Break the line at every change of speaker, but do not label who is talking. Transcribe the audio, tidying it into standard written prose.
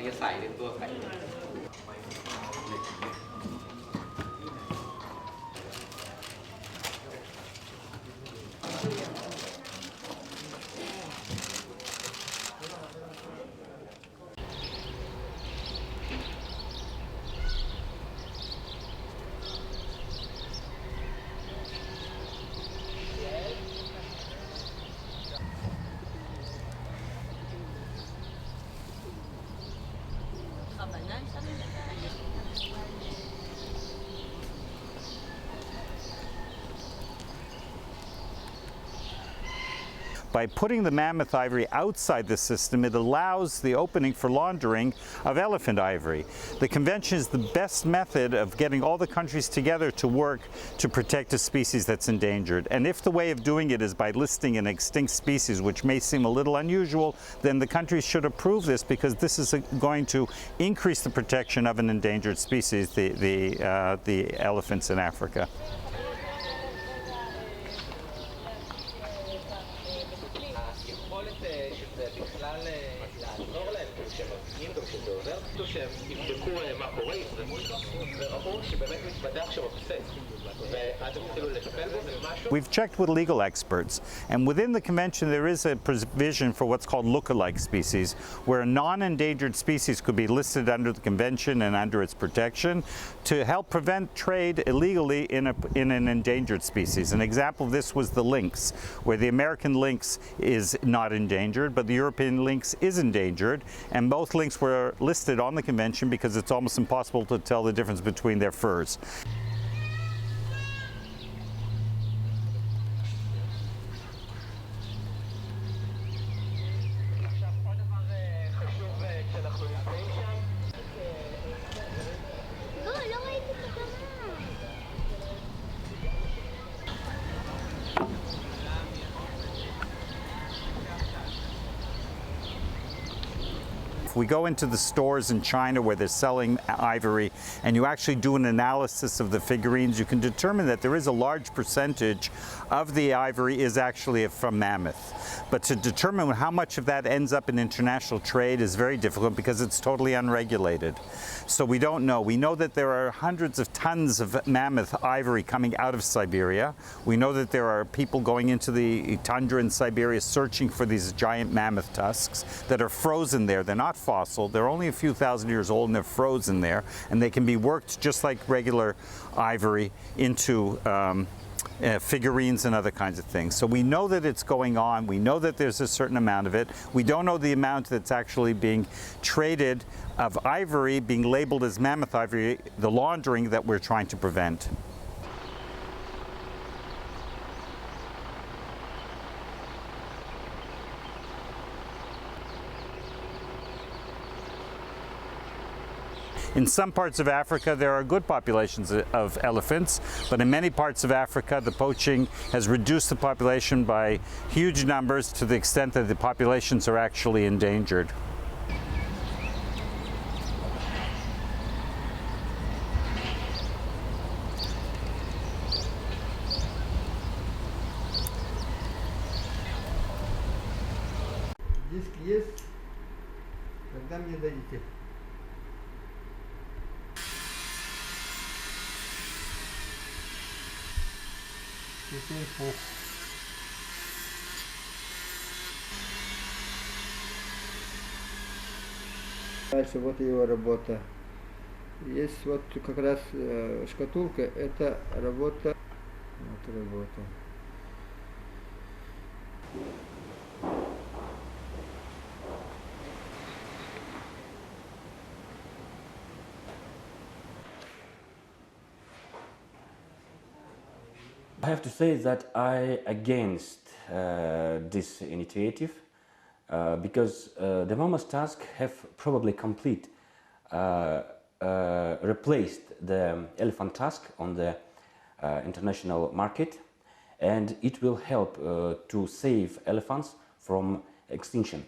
จะใส่ในตัวไก่
By putting the mammoth ivory outside the system, it allows the opening for laundering of elephant ivory. The convention is the best method of getting all the countries together to work to protect a species that's endangered. And if the way of doing it is by listing an extinct species, which may seem a little unusual, then the countries should approve this, because this is going to increase the protection of an endangered species, the elephants in Africa. We've checked with legal experts, and within the convention there is a provision for what's called look-alike species, where a non-endangered species could be listed under the convention and under its protection to help prevent trade illegally in an endangered species. An example of this was the lynx, where the American lynx is not endangered, but the European lynx is endangered, and both lynx were listed on the convention because it's almost impossible to tell the difference between their furs. If we go into the stores in China where they're selling ivory and you actually do an analysis of the figurines, you can determine that there is a large percentage of the ivory is actually from mammoth. But to determine how much of that ends up in international trade is very difficult because it's totally unregulated. So we don't know. We know that there are hundreds of tons of mammoth ivory coming out of Siberia. We know that there are people going into the tundra in Siberia searching for these giant mammoth tusks that are frozen there. They're not fossil. They're only a few thousand years old and they're frozen there, and they can be worked just like regular ivory into figurines and other kinds of things. So we know that it's going on. We know that there's a certain amount of it. We don't know the amount that's actually being traded of ivory being labeled as mammoth ivory, the laundering that we're trying to prevent. In some parts of Africa, there are good populations of elephants, but in many parts of Africa, the poaching has reduced the population by huge numbers to the extent that the populations are actually endangered.
Диск есть, когда мне дадите? Теперь пух. Дальше вот его работа. Есть вот как раз шкатулка, это работа. Вот работа.
I have to say that I against this initiative because the mammoth tusk have probably replaced the elephant tusk on the international market, and it will help to save elephants from extinction.